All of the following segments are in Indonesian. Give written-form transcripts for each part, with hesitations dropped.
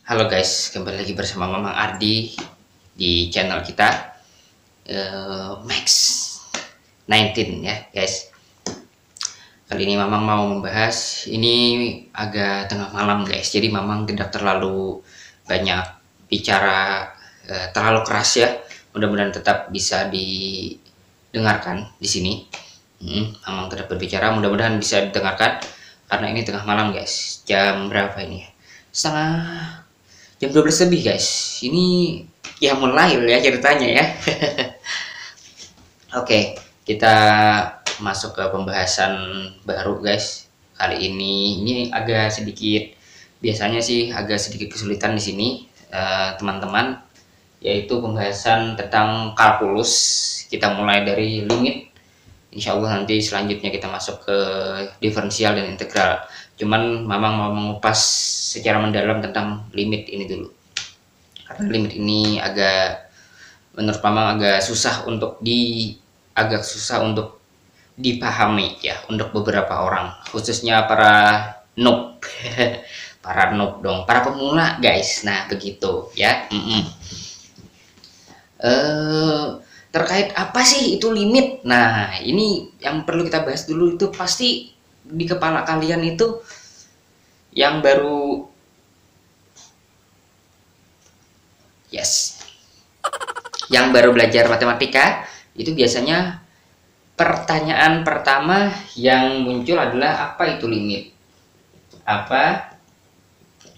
Halo guys, kembali lagi bersama Mamang Ardi di channel kita Max 19 ya guys. Kali ini Mamang mau membahas, ini agak tengah malam guys, jadi Mamang tidak terlalu banyak bicara terlalu keras ya. Mudah-mudahan tetap bisa didengarkan di sini. Mamang tidak berbicara, mudah-mudahan bisa didengarkan karena ini tengah malam guys. Jam berapa ini? Jam 12 lebih guys. Ini ya mulai ya ceritanya ya. Oke, kita masuk ke pembahasan baru guys. Kali ini agak sedikit, biasanya sih agak sedikit kesulitan di sini teman-teman, yaitu pembahasan tentang kalkulus. Kita mulai dari limit. Insya Allah nanti selanjutnya kita masuk ke diferensial dan integral. Cuman Mamang mau mengupas secara mendalam tentang limit ini dulu. Karena limit ini menurut Mamang agak susah untuk dipahami ya untuk beberapa orang, khususnya para noob. Para noob dong, para pemula guys. Nah, begitu ya. Terkait apa sih itu limit? Nah, ini yang perlu kita bahas dulu. Itu pasti di kepala kalian itu yang baru yang baru belajar matematika, itu biasanya pertanyaan pertama yang muncul adalah apa itu limit? Apa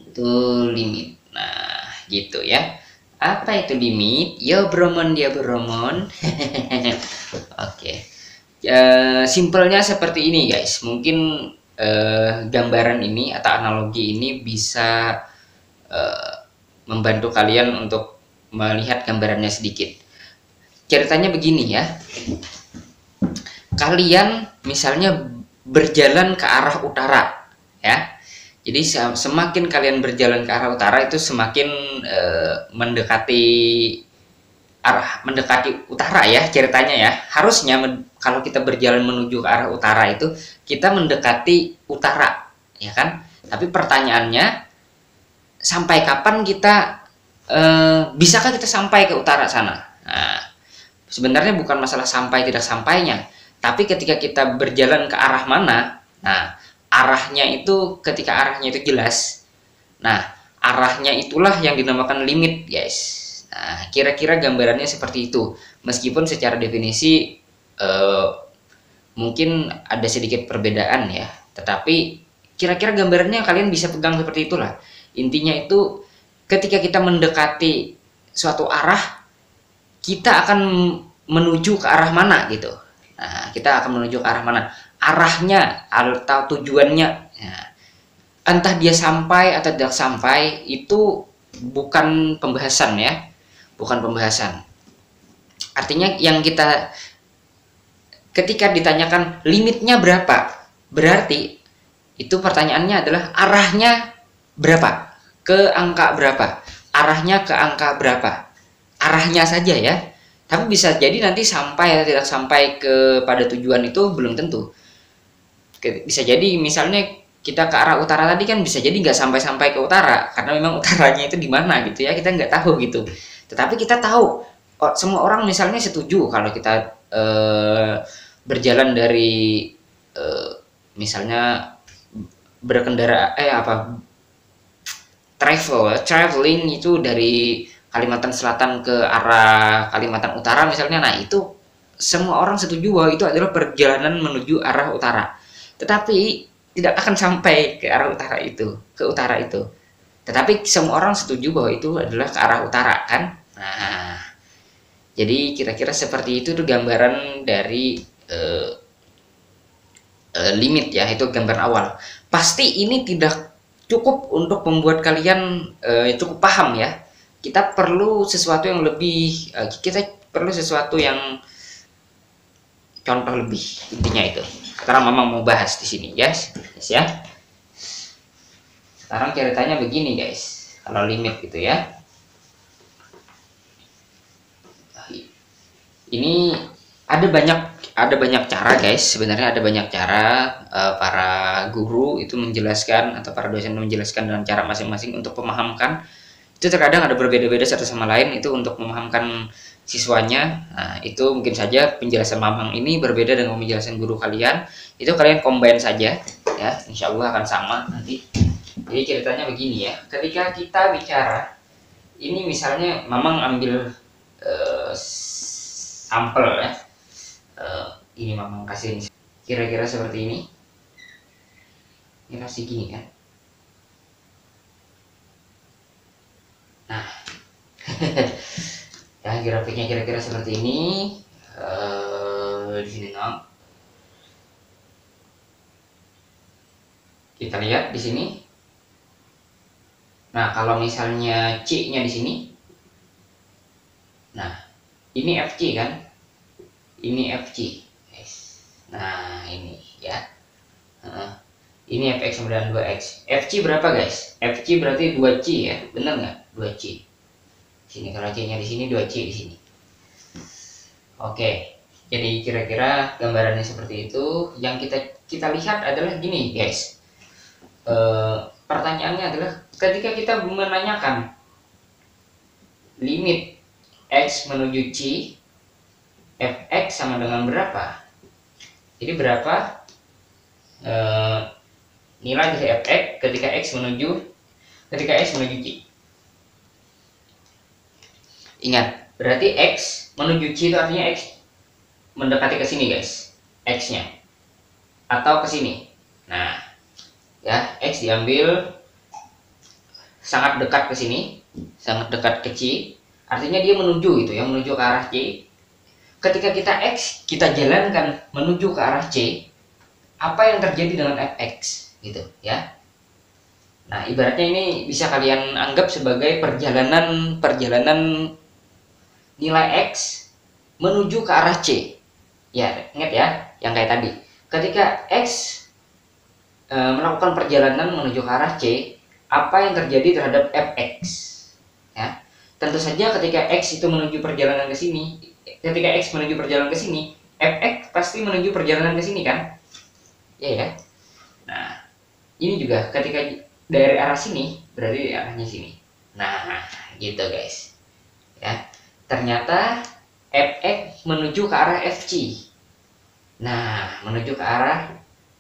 itu limit? Nah, gitu ya. Apa itu limit? Yo bromon dia bromon. Oke. Simpelnya seperti ini guys. Mungkin gambaran ini atau analogi ini bisa membantu kalian untuk melihat gambarannya sedikit. Ceritanya begini ya. Kalian misalnya berjalan ke arah utara ya. Jadi semakin kalian berjalan ke arah utara itu semakin mendekati utara ya ceritanya ya. Harusnya kalau kita berjalan menuju ke arah utara itu kita mendekati utara ya kan. Tapi pertanyaannya, sampai kapan kita bisakah kita sampai ke utara sana? Nah, sebenarnya bukan masalah sampai tidak sampainya, tapi ketika kita berjalan ke arah mana. Nah, arahnya itu, ketika arahnya itu jelas, nah arahnya itulah yang dinamakan limit guys. Nah, kira-kira gambarannya seperti itu. Meskipun secara definisi mungkin ada sedikit perbedaan ya, tetapi kira-kira gambarannya kalian bisa pegang seperti itulah. Intinya itu ketika kita mendekati suatu arah, kita akan menuju ke arah mana gitu. Nah, kita akan menuju ke arah mana? Arahnya atau tujuannya. Nah, entah dia sampai atau tidak sampai itu bukan pembahasan ya. Bukan pembahasan. Artinya yang kita, ketika ditanyakan limitnya berapa, berarti itu pertanyaannya adalah arahnya berapa? Ke angka berapa? Arahnya ke angka berapa? Arahnya saja ya. Tapi bisa jadi nanti sampai atau tidak sampai kepada tujuan itu belum tentu. Bisa jadi misalnya kita ke arah utara tadi kan bisa jadi nggak sampai-sampai ke utara karena memang utaranya itu di mana gitu ya, kita nggak tahu gitu. Tetapi kita tahu, semua orang misalnya setuju kalau kita berjalan dari misalnya berkendara traveling itu dari Kalimantan Selatan ke arah Kalimantan Utara misalnya. Nah, itu semua orang setuju bahwa itu adalah perjalanan menuju arah utara. Tetapi tidak akan sampai ke arah utara itu, ke utara itu. Tetapi semua orang setuju bahwa itu adalah ke arah utara kan? Nah, jadi kira-kira seperti itu tuh gambaran dari limit ya, itu gambaran awal. Pasti ini tidak cukup untuk membuat kalian cukup paham ya. Kita perlu sesuatu yang lebih, kita perlu sesuatu yang contoh lebih, intinya itu. Sekarang Mamang mau bahas di sini guys ya. Sekarang ceritanya begini guys, kalau limit gitu ya. Ini ada banyak cara guys, sebenarnya ada banyak cara para para guru itu menjelaskan atau para dosen menjelaskan dengan cara masing-masing untuk memahamkan, itu terkadang ada berbeda-beda satu sama lain itu untuk memahamkan siswanya. Nah, itu mungkin saja penjelasan Mamang ini berbeda dengan penjelasan guru kalian, itu kalian combine saja ya, insya Allah akan sama nanti. Jadi ceritanya begini ya, ketika kita bicara ini misalnya Mamang ambil sampel ya, ini Mamang kasih ini kira-kira seperti ini masih gini kan. Nah ya grafiknya kira-kira seperti ini. Di sini kita lihat di sini. Nah kalau misalnya C-nya di sini, nah ini FC kan, ini FC. Nah ini ya, ini fx sama dengan 2x. FC berapa guys? FC berarti 2C ya, benar nggak? 2C. Sini kalau C-nya di sini, 2C di sini. Oke, jadi kira-kira gambarannya seperti itu. Yang kita lihat adalah gini guys. Pertanyaannya adalah ketika kita menanyakan limit x menuju C, fx sama dengan berapa? Jadi berapa nilai dari fx ketika x menuju C? Ingat, berarti x menuju C itu artinya x mendekati ke sini guys, x-nya atau ke sini. Nah, ya x diambil sangat dekat ke sini, sangat dekat ke C, artinya dia menuju gitu ya, menuju ke arah C. Ketika kita x, kita jalankan menuju ke arah C, apa yang terjadi dengan fx gitu ya. Nah, ibaratnya ini bisa kalian anggap sebagai perjalanan nilai x menuju ke arah C. Ya, ingat ya, yang kayak tadi. Ketika x melakukan perjalanan menuju ke arah C, apa yang terjadi terhadap fx? Ya, tentu saja ketika x itu menuju perjalanan ke sini, ketika x menuju perjalanan ke sini, fx pasti menuju perjalanan ke sini kan? Ya ya. Nah, ini juga ketika dari arah sini, berarti arahnya sini. Nah, gitu guys. Ya. Ternyata fx menuju ke arah fc. Nah, menuju ke arah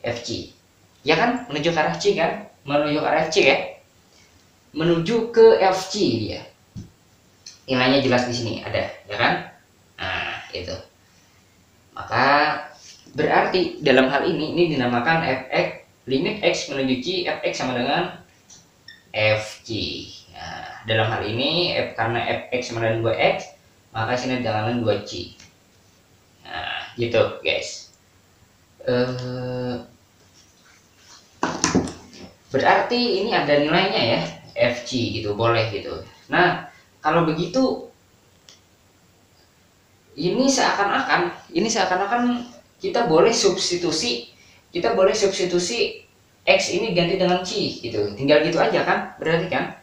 fc. Ya kan? Menuju ke arah C kan? Menuju ke arah fc ya. Menuju ke fc dia. Nilainya jelas di sini ada, ya kan? Nah, itu. Maka berarti dalam hal ini dinamakan fx, limit x menuju C, fx sama dengan fc. Nah, dalam hal ini karena fx sama dengan 2x, maka sini dengan 2c. Nah, gitu guys. Berarti ini ada nilainya ya, fc gitu, boleh gitu. Nah, kalau begitu ini seakan-akan kita boleh substitusi x ini ganti dengan c gitu, tinggal gitu aja kan, berarti kan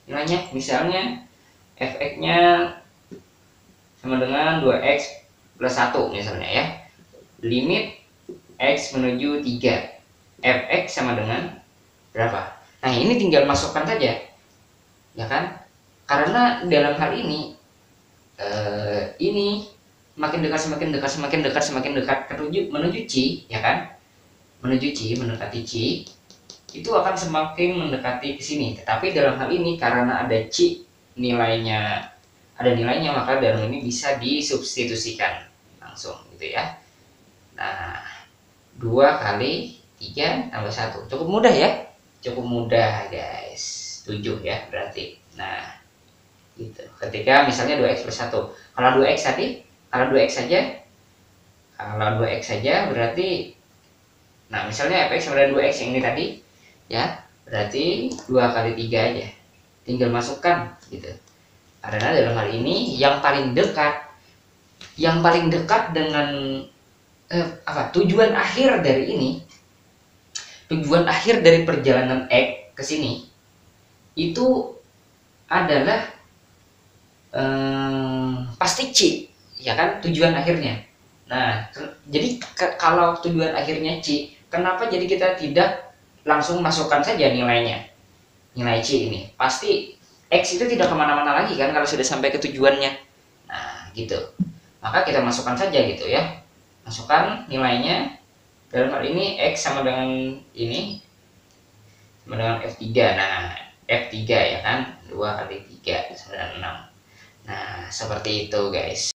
nilainya misalnya fx-nya sama dengan 2x plus 1 misalnya ya, limit x menuju 3, fx sama dengan berapa? Nah, ini tinggal masukkan saja ya kan, karena dalam hal ini makin dekat menuju C ya kan, mendekati C itu akan semakin mendekati ke sini. Tetapi dalam hal ini karena ada C nilainya maka dalam ini bisa disubstitusikan langsung gitu ya. Nah, 2 kali 3 tambah 1 cukup mudah ya, cukup mudah guys, 7 ya berarti. Nah gitu, ketika misalnya 2x plus 1, kalau 2x saja berarti, nah misalnya fx sama dengan 2x yang ini tadi ya, berarti 2 kali 3 aja, tinggal masukkan gitu. Karena dalam hal ini yang paling dekat dengan tujuan akhir dari perjalanan x ke sini itu adalah pasti C ya kan, tujuan akhirnya. Nah, jadi kalau tujuan akhirnya C, kenapa jadi kita tidak langsung masukkan saja nilainya, nilai C ini. Pasti X itu tidak kemana-mana lagi kan kalau sudah sampai ke tujuannya. Nah gitu, maka kita masukkan saja gitu ya, masukkan nilainya. Dalam hal ini X sama dengan ini, sama dengan F3. Nah F3 ya kan, 2 kali 3 sama dengan 6. Nah seperti itu guys.